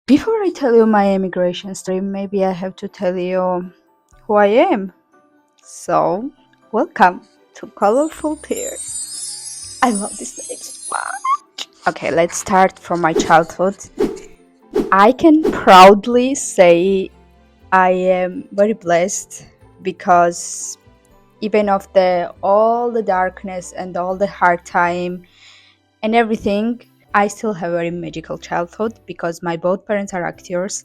Before I tell you my immigration story, maybe I have to tell you who I am. So, welcome to Colorful Tears. I love this name so much. Okay, let's start from my childhood. I can proudly say I am very blessed because even of the all the darkness and all the hard time and everything, I still have a very magical childhood because my both parents are actors.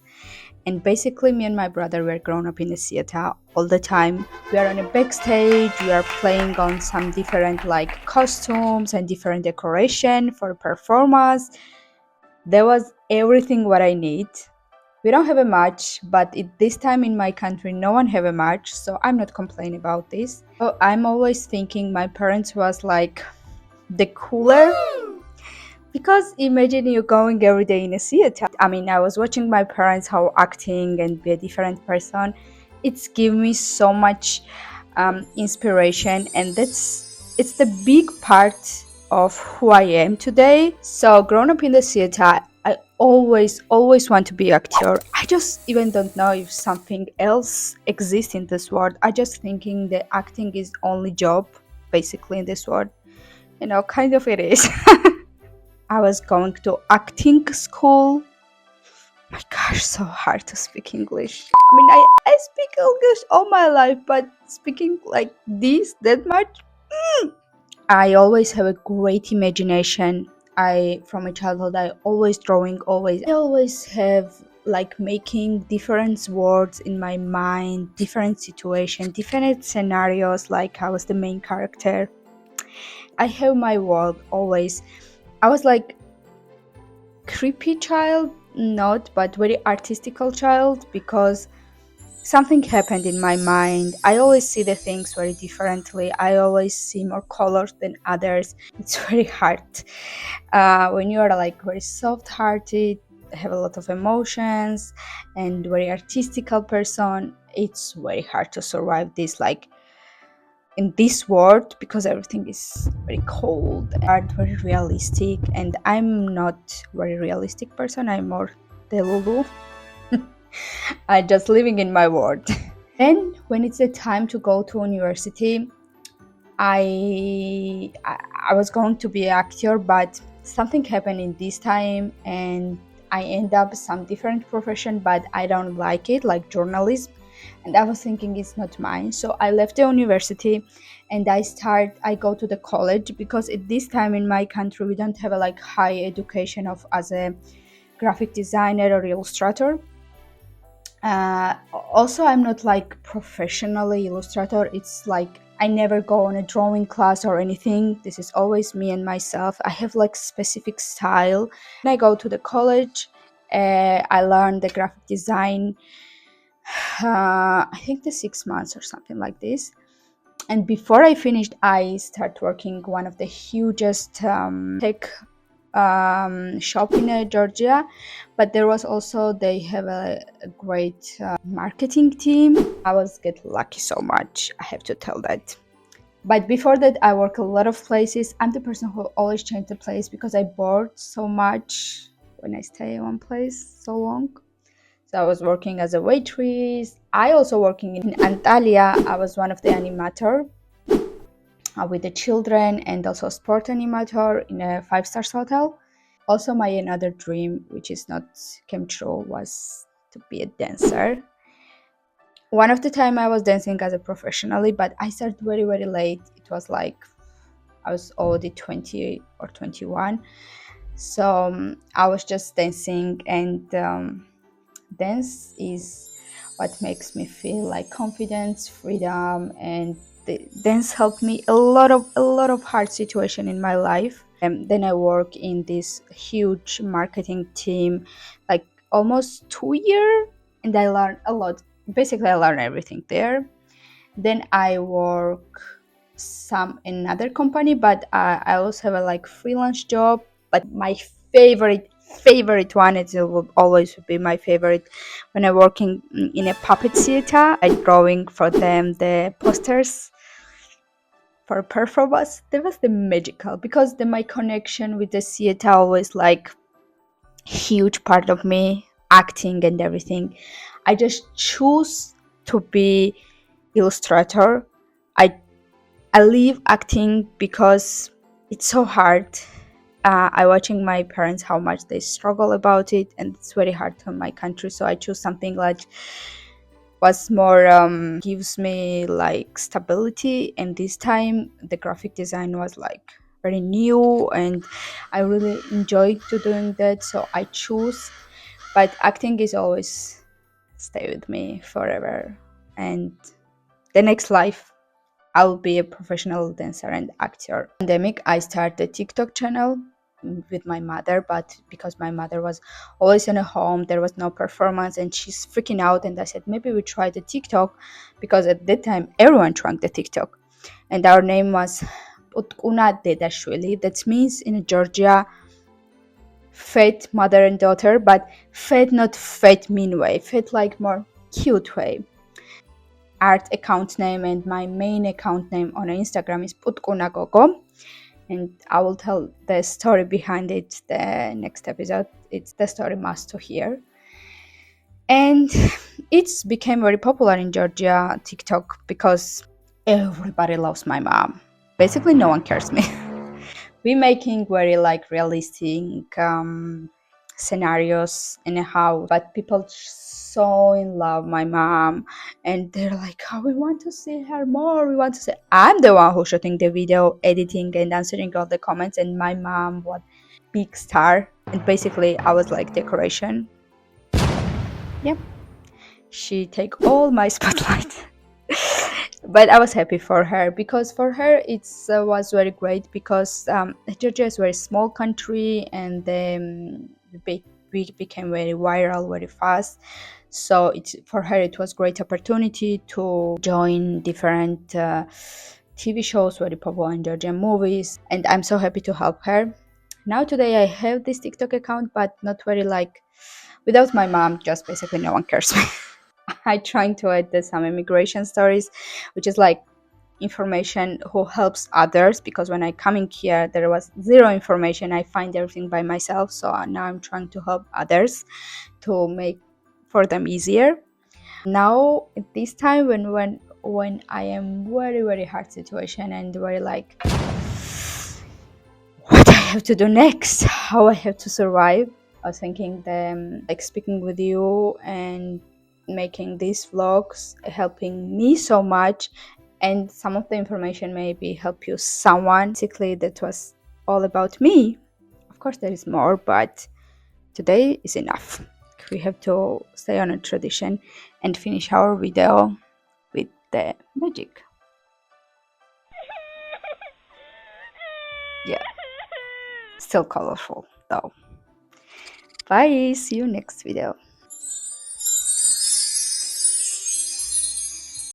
And basically, me and my brother were grown up in the theater all the time. We are on a backstage, we are playing on some different like costumes and different decoration for performance. There was everything what I need. We don't have a much, but at this time in my country, no one have a much, so I'm not complaining about this. So I'm always thinking my parents was like the cooler because imagine you going every day in a theater. I mean, I was watching my parents how acting and be a different person. It's give me so much inspiration, and it's the big part of who I am today. So, grown up in the theater, I always want to be actor. I just even don't know if something else exists in this world. I just thinking that acting is only job basically in this world. Kind of it is. I was going to acting school. My gosh, so hard to speak English. I mean, I speak English all my life, but speaking like this, that much, I always have a great imagination. From my childhood, I always drawing, always. I always have like making different words in my mind, different situation, different scenarios. Like I was the main character. I have my world always. I was like creepy child, not, but very artistical child because something happened in my mind. I always see the things very differently. I always see more colors than others. It's very hard when you are like very soft-hearted, have a lot of emotions, and very artistical person. It's very hard to survive this like in this world because everything is very cold and very realistic, and I'm not very realistic person. I'm more delulu. I'm just living in my world. Then when it's the time to go to university, I was going to be an actor, but something happened in this time and I end up some different profession, but I don't like it, like journalism. And I was thinking it's not mine. So I left the university and I go to the college because at this time in my country we don't have a like high education of as a graphic designer or illustrator. Also, I'm not like professionally illustrator. It's like I never go on a drawing class or anything. This is always me and myself. I have like specific style. When I go to the college, I learn the graphic design. I think the 6 months or something like this. And before I finished, I start working one of the hugest tech shop in Georgia, but there was also they have a great marketing team. I was get lucky so much, I have to tell that. But before that, I work a lot of places. I'm the person who always change the place because I bored so much when I stay in one place so long. So I was working as a waitress. I also working in Antalya. I was one of the animator with the children and also sport animator in a 5 star hotel. Also, my another dream, which is not came true, was to be a dancer. One of the time I was dancing as a professionally, but I started very late. It was like I was already 20 or 21, so I was just dancing, and dance is what makes me feel like confidence, freedom, and the dance helped me a lot of hard situation in my life. And then I work in this huge marketing team like almost 2 years, and I learned a lot. Basically, I learned everything there. Then I work some in another company, but I also have a like freelance job. But my favorite one, it will always be my favorite, when I'm working in a puppet theater. I drawing for them the posters for performance. That was the magical because my connection with the theater always like huge part of me. acting and everything. I just choose to be illustrator. I leave acting because it's so hard. I watching my parents how much they struggle about it, and it's very hard in my country. So I choose something like was more gives me like stability. And this time the graphic design was like very new, and I really enjoyed to doing that. So I choose, but acting is always stay with me forever. And the next life I'll be a professional dancer and actor. Pandemic, I started TikTok channel with my mother, but because my mother was always in a home, there was no performance, and she's freaking out. And I said maybe we try the TikTok, because at that time everyone tried the TikTok, and our name was Utkuna Dedashvili. That means in Georgia, fate mother and daughter, but fate not fate mean way, fate like more cute way. Art account name and my main account name on Instagram is Putkunagogo, and I will tell the story behind it the next episode. It's the story must to hear. And it's became very popular in Georgia TikTok because everybody loves my mom. Basically no one cares me. We making very like realistic scenarios in a house, but people so in love my mom, and they're like, oh, we want to see her more, we want to see. I'm the one who's shooting the video, editing and answering all the comments, and my mom was big star, and basically I was like decoration. Yep, she take all my spotlight. But I was happy for her, because for her it was very great, because Georgia is a very small country, and we became very viral very fast. So for her it was great opportunity to join different TV shows, very popular in Georgian movies, and I'm so happy to help her. Now today I have this TikTok account, but not very like without my mom, just basically no one cares. I trying to add some immigration stories, which is like information who helps others, because when I coming here there was zero information. I find everything by myself, so now I'm trying to help others to make for them easier. Now at this time when I am very hard situation and very like what I have to do next, how I have to survive, I was thinking them like speaking with you and making these vlogs helping me so much, and some of the information maybe help you someone. Basically that was all about me. Of course there is more, but today is enough. We have to stay on a tradition and finish our video with the magic. Yeah, still colorful though. Bye, see you next video.